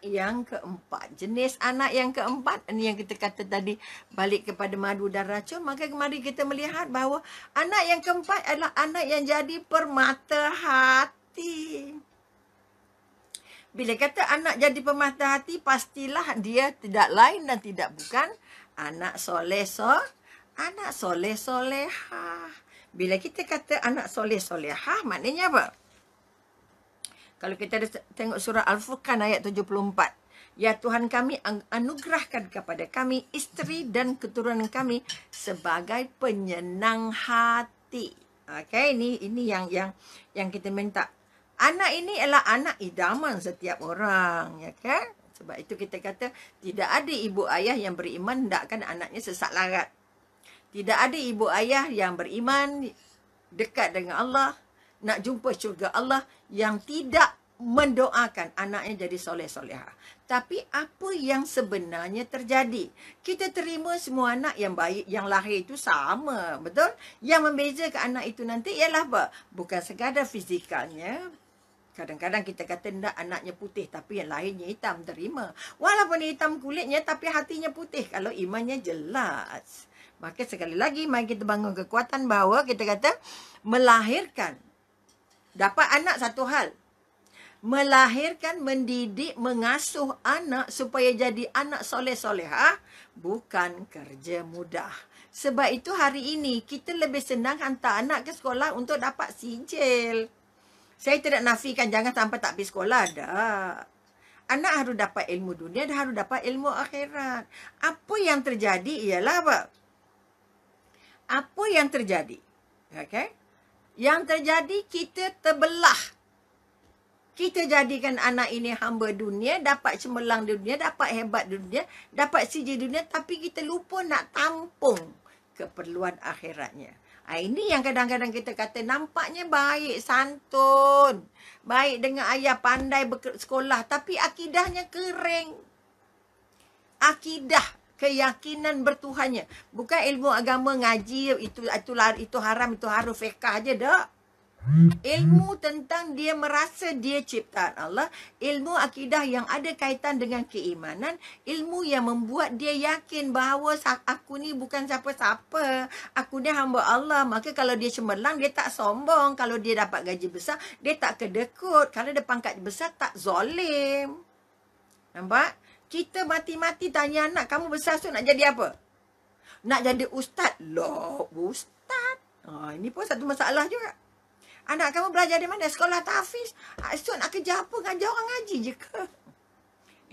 yang keempat. Jenis anak yang keempat, ini yang kita kata tadi, balik kepada madu dan racun. Maka mari kita melihat bahawa anak yang keempat adalah anak yang jadi permata hati. Bila kata anak jadi permata hati, pastilah dia tidak lain dan tidak bukan anak anak soleh solehah. Bila kita kata anak soleh solehah, maknanya apa? Kalau kita tengok surah Al-Furqan ayat 74. Ya Tuhan kami, anugerahkan kepada kami isteri dan keturunan kami sebagai penyenang hati. Okey, ini yang kita minta. Anak ini adalah anak idaman setiap orang, ya kan? Sebab itu kita kata tidak ada ibu ayah yang beriman hendakkan anaknya sesat larat. Tidak ada ibu ayah yang beriman dekat dengan Allah, nak jumpa syurga Allah, yang tidak mendoakan anaknya jadi soleh-solehah. Tapi apa yang sebenarnya terjadi? Kita terima semua anak yang baik, yang lahir itu sama, betul? Yang membezakan anak itu nanti ialah apa? Bukan sekadar fizikalnya. Kadang-kadang kita kata tidak anaknya putih tapi yang lahirnya hitam, terima. Walaupun hitam kulitnya tapi hatinya putih kalau imannya jelas. Maka sekali lagi mari kita bangun kekuatan bahawa kita kata melahirkan. Dapat anak satu hal. Melahirkan, mendidik, mengasuh anak supaya jadi anak soleh-solehah bukan kerja mudah. Sebab itu hari ini kita lebih senang hantar anak ke sekolah untuk dapat sijil. Saya tidak nafikan jangan sampai tak pergi sekolah. Dah. Anak harus dapat ilmu dunia dan harus dapat ilmu akhirat. Apa yang terjadi ialah apa? Apa yang terjadi? Okay? Yang terjadi kita terbelah. Kita jadikan anak ini hamba dunia, dapat cemerlang dunia, dapat hebat dunia, dapat sijil dunia, tapi kita lupa nak tampung keperluan akhiratnya. Ini yang kadang-kadang kita kata nampaknya baik, santun, baik dengan ayah, pandai bersekolah, tapi akidahnya kering. Akidah, keyakinan bertuhannya. Bukan ilmu agama ngaji, itu haram, itu harus fiqah aja dak. Ilmu tentang dia merasa dia ciptaan Allah, ilmu akidah yang ada kaitan dengan keimanan, ilmu yang membuat dia yakin bahawa aku ni bukan siapa-siapa, aku ni hamba Allah. Maka kalau dia cemerlang, dia tak sombong. Kalau dia dapat gaji besar, dia tak kedekut. Kalau dia pangkat besar, tak zalim. Nampak? Kita mati-mati tanya anak, kamu besar tu nak jadi apa? Nak jadi ustaz. Loh, ustaz. Ini pun satu masalah juga. Anak kamu belajar di mana? Sekolah tahfiz. Esok nak kerja apa? Ngajar orang ngaji je ke?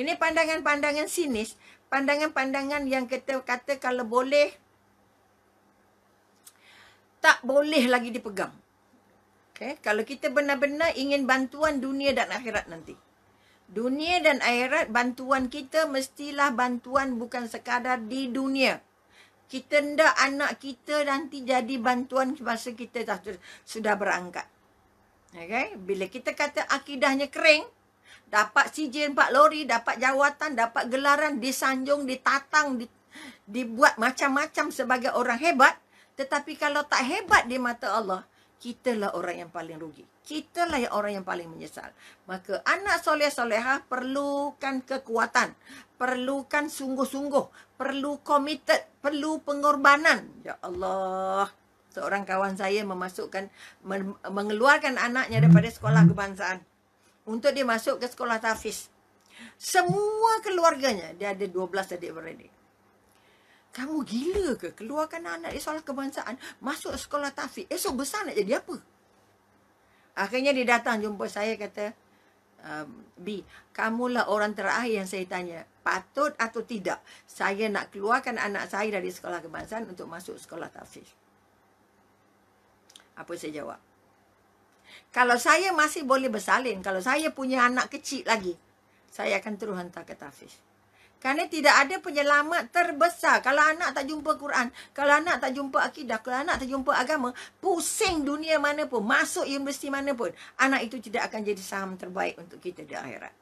Ini pandangan-pandangan sinis. Pandangan-pandangan yang kita kata kalau boleh, tak boleh lagi dipegang. Okay? Kalau kita benar-benar ingin bantuan dunia dan akhirat nanti. Dunia dan akhirat, bantuan kita mestilah bantuan bukan sekadar di dunia. Kita hendak anak kita nanti jadi bantuan masa kita sudah berangkat. Okay? Bila kita kata akidahnya kering, dapat sijil 4 lori, dapat jawatan, dapat gelaran, disanjung, ditatang, dibuat macam-macam sebagai orang hebat. Tetapi kalau tak hebat di mata Allah, kitalah orang yang paling rugi. Kitalah orang yang paling menyesal. Maka anak soleh-solehah perlukan kekuatan. Perlukan sungguh-sungguh. Perlu committed. Perlu pengorbanan. Ya Allah. Seorang kawan saya mengeluarkan anaknya daripada sekolah kebangsaan. Untuk dia masuk ke sekolah tahfiz. Semua keluarganya. Dia ada 12 adik-beradik. Kamu gila ke? Keluarkan anak di sekolah kebangsaan. Masuk sekolah tahfiz. Esok besar nak jadi apa? Akhirnya dia datang jumpa saya, kata, B, kamulah orang terakhir yang saya tanya. Patut atau tidak saya nak keluarkan anak saya dari sekolah kebangsaan untuk masuk sekolah tahfiz? Apa saya jawab? Kalau saya masih boleh bersalin, kalau saya punya anak kecil lagi, saya akan terus hantar ke tahfiz. Kerana tidak ada penyelamat terbesar. Kalau anak tak jumpa Quran, kalau anak tak jumpa akidah, kalau anak tak jumpa agama, pusing dunia mana pun, masuk universiti mana pun, anak itu tidak akan jadi saham terbaik untuk kita di akhirat.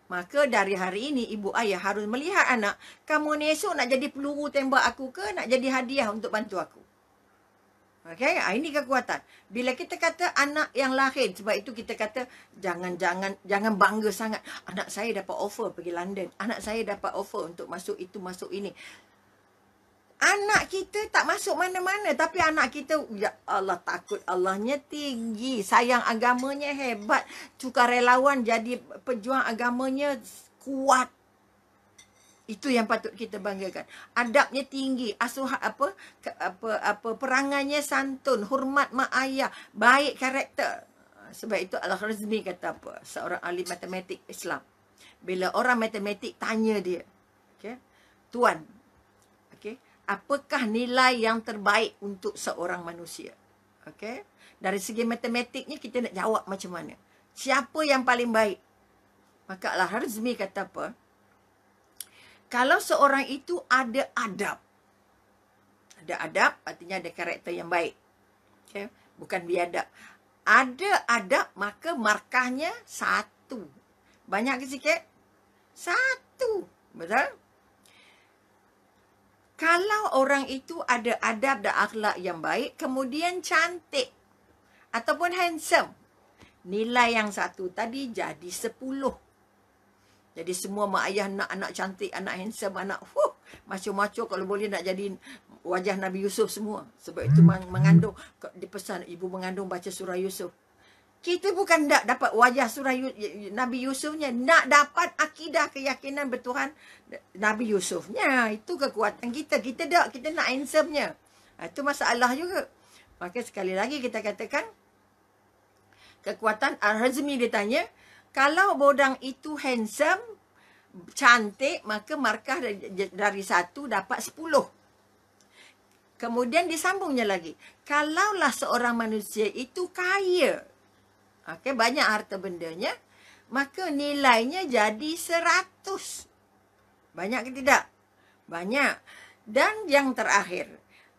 Maka dari hari ini, ibu ayah harus melihat anak, kamu ni esok nak jadi peluru tembak aku ke, nak jadi hadiah untuk bantu aku? Okey, ini kekuatan. Bila kita kata anak yang lahir, sebab itu kita kata jangan bangga sangat. Anak saya dapat offer pergi London. Anak saya dapat offer untuk masuk itu, masuk ini. Anak kita tak masuk mana-mana, tapi anak kita, ya Allah, takut Allahnya tinggi, sayang agamanya hebat, sukarelawan jadi pejuang agamanya kuat. Itu yang patut kita banggakan. Adabnya tinggi, perangainya santun, hormat mak ayah, baik karakter. Sebab itu Al-Khwarizmi kata apa? Seorang ahli matematik Islam. Bila orang matematik tanya dia, okay, tuan, okay, apakah nilai yang terbaik untuk seorang manusia? Okay? Dari segi matematiknya kita nak jawab macam mana? Siapa yang paling baik? Maka Al-Khwarizmi kata apa? Kalau seorang itu ada adab. Ada adab artinya ada karakter yang baik. Okay? Bukan biadab. Ada adab maka markahnya 1. Banyak ke sikit? 1. Betul? Kalau orang itu ada adab dan akhlak yang baik, kemudian cantik ataupun handsome, nilai yang 1 tadi jadi 10. Jadi semua mak ayah nak anak cantik, anak handsome, anak macho-macho, kalau boleh nak jadi wajah Nabi Yusuf semua. Sebab itu mengandung, dipesan ibu mengandung baca surah Yusuf. Kita bukan nak dapat wajah surah Nabi Yusufnya, nak dapat akidah keyakinan bertuhan Nabi Yusufnya. Itu kekuatan kita. Kita nak handsome-nya. Itu masalah juga. Maka sekali lagi kita katakan, kekuatan Al-Khwarizmi dia tanya, kalau bodang itu handsome, cantik, maka markah dari 1 dapat 10. Kemudian disambungnya lagi. Kalaulah seorang manusia itu kaya, okay, banyak harta bendanya, maka nilainya jadi 100. Banyak ke tidak? Banyak. Dan yang terakhir,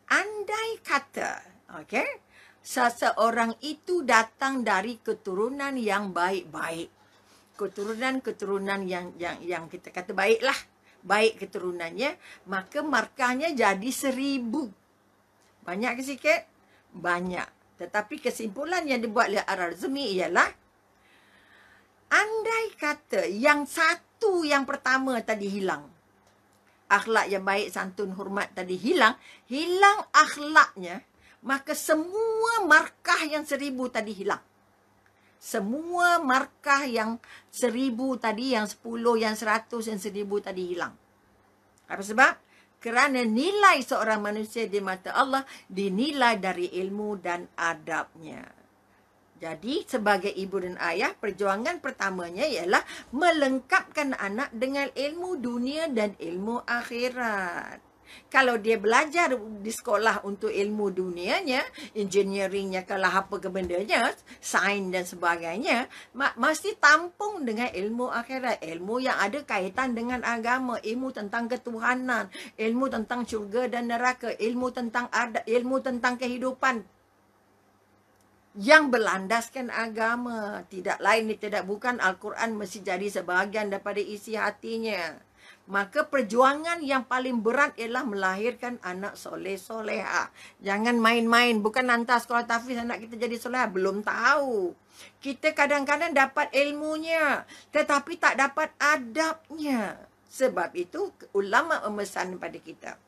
andai kata, okay, seseorang itu datang dari keturunan yang baik-baik. Keturunan yang kita kata baiklah, baik keturunannya, maka markahnya jadi 1000. Banyak ke sikit? Banyak. Tetapi kesimpulan yang dibuat oleh Al-Khwarizmi ialah, andai kata yang 1 yang pertama tadi hilang, akhlak yang baik, santun, hormat tadi hilang akhlaknya, maka semua markah yang 1000 tadi hilang. Semua markah yang 1000 tadi, yang 10, yang 100, yang 1000 tadi hilang. Apa sebab? Kerana nilai seorang manusia di mata Allah dinilai dari ilmu dan adabnya. Jadi sebagai ibu dan ayah, perjuangan pertamanya ialah melengkapkan anak dengan ilmu dunia dan ilmu akhirat. Kalau dia belajar di sekolah untuk ilmu dunianya, engineeringnya, kalau apa ke bendanya, sains dan sebagainya, mesti tampung dengan ilmu akhirat. Ilmu yang ada kaitan dengan agama, ilmu tentang ketuhanan, ilmu tentang syurga dan neraka, ilmu tentang adab, ilmu tentang kehidupan yang berlandaskan agama. Tidak lain, tidak bukan, Al-Quran mesti jadi sebahagian daripada isi hatinya. Maka perjuangan yang paling berat ialah melahirkan anak soleh-solehah. Jangan main-main. Bukan hantar sekolah tahfiz anak kita jadi solehah. Belum tahu. Kita kadang-kadang dapat ilmunya, tetapi tak dapat adabnya. Sebab itu ulama memesan pada kita,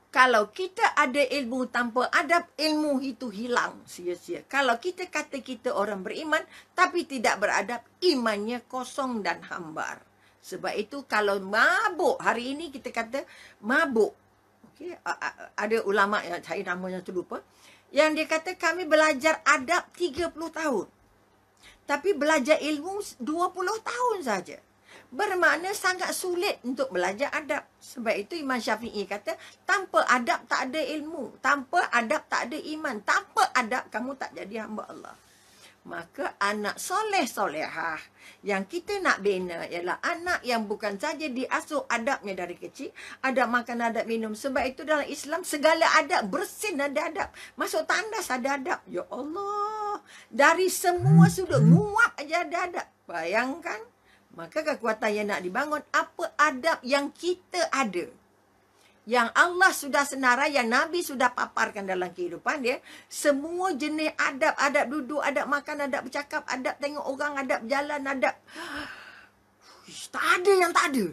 kalau kita ada ilmu tanpa adab, ilmu itu hilang sia-sia. Kalau kita kata kita orang beriman, tapi tidak beradab, imannya kosong dan hambar. Sebab itu kalau mabuk, hari ini kita kata mabuk. Okay? Ada ulama, yang saya namanya terlupa, yang dia kata kami belajar adab 30 tahun. Tapi belajar ilmu 20 tahun saja. Bermakna sangat sulit untuk belajar adab. Sebab itu Imam Syafi'i kata, tanpa adab tak ada ilmu. Tanpa adab tak ada iman. Tanpa adab kamu tak jadi hamba Allah. Maka anak soleh-solehah yang kita nak bina ialah anak yang bukan saja diasuh adabnya dari kecil, adab makan, adab minum. Sebab itu dalam Islam segala adab, bersin ada adab, masuk tandas ada adab. Ya Allah, dari semua sudut nguap aja ada adab. Bayangkan. Maka kekuatan yang nak dibangun, apa adab yang kita ada. yang Allah sudah senarai, yang Nabi sudah paparkan dalam kehidupan dia, semua jenis adab, adab duduk, adab makan, adab bercakap, adab tengok orang, adab berjalan, adab, tak ada yang tak ada.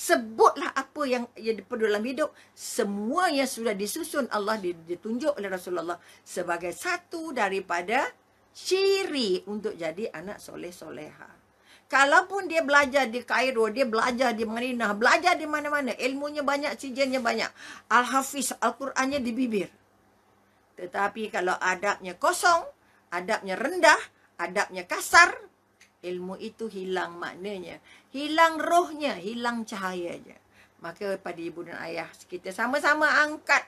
Sebutlah apa yang perlu dalam hidup, semua yang sudah disusun Allah, ditunjuk oleh Rasulullah sebagai satu daripada ciri untuk jadi anak soleh-soleha. Kalaupun dia belajar di Kairo, dia belajar di Madinah, belajar di mana-mana, ilmunya banyak, sijennya banyak, Al-Hafiz, Al-Qurannya di bibir. Tetapi kalau adabnya kosong, adabnya rendah, adabnya kasar, ilmu itu hilang maknanya, hilang rohnya, hilang cahayanya. Maka pada ibu dan ayah, kita sama-sama angkat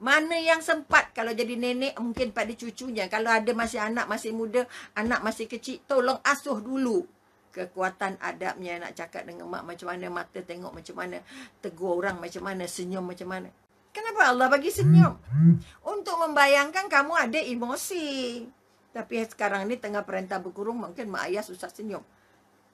mana yang sempat. Kalau jadi nenek, mungkin pada cucunya. Kalau ada masih anak, masih muda, anak masih kecil, tolong asuh dulu kekuatan adabnya. Nak cakap dengan mak macam mana, mata tengok macam mana, tegur orang macam mana, senyum macam mana. Kenapa Allah bagi senyum? Untuk membayangkan kamu ada emosi. Tapi sekarang ni tengah perintah berkurung, mungkin mak ayah susah senyum.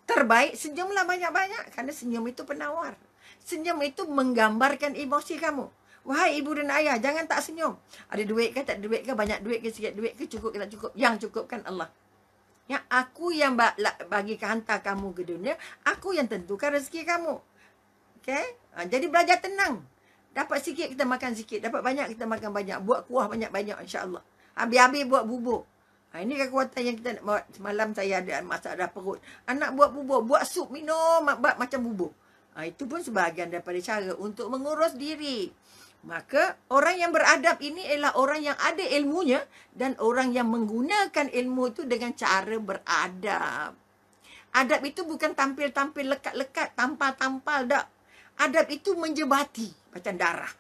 Terbaik senyumlah banyak-banyak, kerana senyum itu penawar. Senyum itu menggambarkan emosi kamu. Wahai ibu dan ayah, jangan tak senyum. Ada duit ke, tak ada duit ke, banyak duit ke, sikit duit ke, cukup ke tak cukup. Yang cukupkan Allah. Yang aku yang bagi hantar kamu ke dunia, aku yang tentukan rezeki kamu. Okay? Jadi belajar tenang. Dapat sikit kita makan sikit, dapat banyak kita makan banyak. Buat kuah banyak-banyak insya-Allah. Habis-habis buat bubur. Ini kekuatan yang kita nak buat. Semalam saya ada masalah perut. Anak buat bubur, buat sup minum macam bubur. Itu pun sebahagian daripada cara untuk mengurus diri. Maka orang yang beradab ini ialah orang yang ada ilmunya dan orang yang menggunakan ilmu itu dengan cara beradab. Adab itu bukan tampil-tampil lekat-lekat, tampal-tampal tak. Adab itu menjebati macam darah.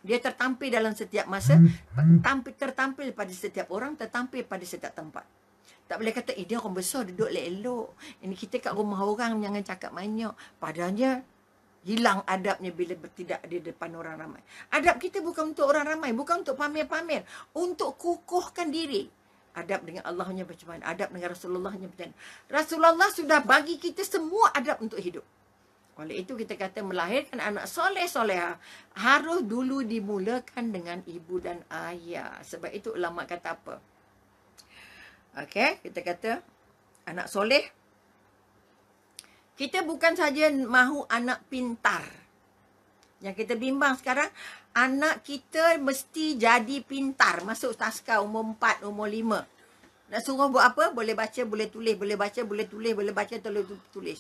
Dia tertampil dalam setiap masa, tertampil pada setiap orang, tertampil pada setiap tempat. Tak boleh kata, dia orang besar duduk elok-elok. Ini kita kat rumah orang, jangan cakap banyak. Padahalnya, hilang adabnya bila bertindak di depan orang ramai. Adab kita bukan untuk orang ramai, bukan untuk pamer-pamer. Untuk kukuhkan diri. Adab dengan Allahnya macam mana, adab dengan Rasulullahnya macam mana. Rasulullah sudah bagi kita semua adab untuk hidup. Oleh itu kita kata melahirkan anak soleh-soleha harus dulu dimulakan dengan ibu dan ayah. Sebab itu ulama kata apa? Okey, kita kata anak soleh. Kita bukan saja mahu anak pintar. Yang kita bimbang sekarang, anak kita mesti jadi pintar. Masuk taska umur 4, umur 5. Nak suruh buat apa? Boleh baca, boleh tulis. Boleh baca, boleh tulis. Boleh baca, boleh tulis.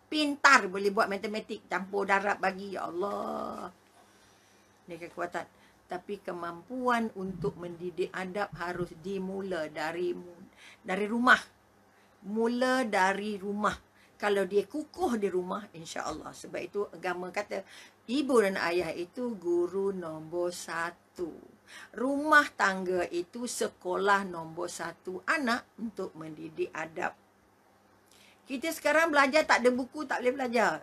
Pintar, boleh buat matematik, campur darab bagi. Ya Allah. Ini kekuatan. Tapi kemampuan untuk mendidik adab harus dimula dari rumah. Mula dari rumah. Kalau dia kukuh di rumah, insya-Allah. Sebab itu agama kata, ibu dan ayah itu guru nombor 1. Rumah tangga itu sekolah nombor 1 anak untuk mendidik adab. Kita sekarang belajar tak ada buku, tak boleh belajar.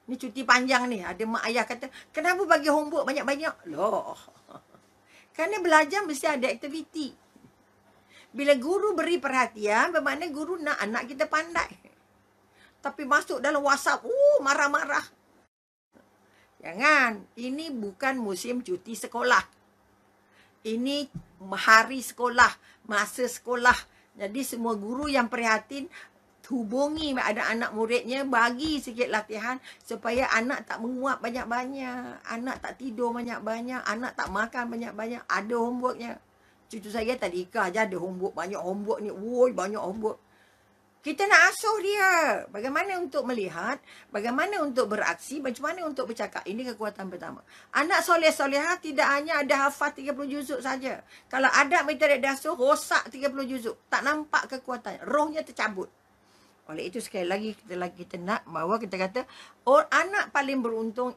Ni cuti panjang ni. Ada mak ayah kata, kenapa bagi homework banyak-banyak? Loh. Kerana belajar mesti ada aktiviti. Bila guru beri perhatian, bermakna guru nak anak kita pandai. Tapi masuk dalam WhatsApp, marah-marah. Jangan. Ini bukan musim cuti sekolah. Ini hari sekolah, masa sekolah. Jadi semua guru yang prihatin, hubungi ada anak muridnya, bagi sikit latihan supaya anak tak menguap banyak-banyak, anak tak tidur banyak-banyak, anak tak makan banyak-banyak, ada homeworknya. Cucu saya tadi Ika aja ada homework, banyak homework ni, woi banyak homework. Kita nak asuh dia. Bagaimana untuk melihat, bagaimana untuk beraksi, macam mana untuk bercakap. Ini kekuatan pertama. Anak soleh-solehah tidak hanya ada hafal 30 juzuk saja. Kalau adab kita ada asuh, rosak 30 juzuk. Tak nampak kekuatan. Rohnya tercabut. Oleh itu sekali lagi kita nak bahawa kita kata anak paling beruntung,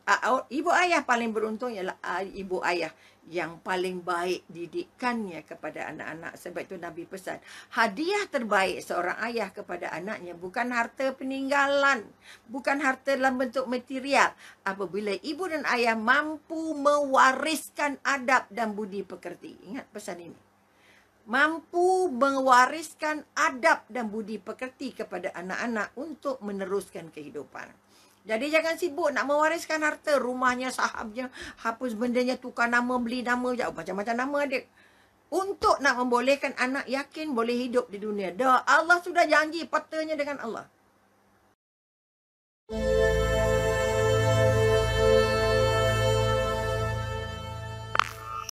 ibu ayah paling beruntung ialah ibu ayah yang paling baik didikannya kepada anak-anak. Sebab itu Nabi pesan, hadiah terbaik seorang ayah kepada anaknya bukan harta peninggalan, bukan harta dalam bentuk material. Apabila ibu dan ayah mampu mewariskan adab dan budi pekerti. Ingat pesan ini. Mampu mewariskan adab dan budi pekerti kepada anak-anak untuk meneruskan kehidupan. Jadi jangan sibuk nak mewariskan harta. Rumahnya, sahamnya, hapus bendanya, tukar nama, beli nama, macam-macam nama adik. Untuk nak membolehkan anak yakin boleh hidup di dunia. Dah Allah sudah janji petanya dengan Allah.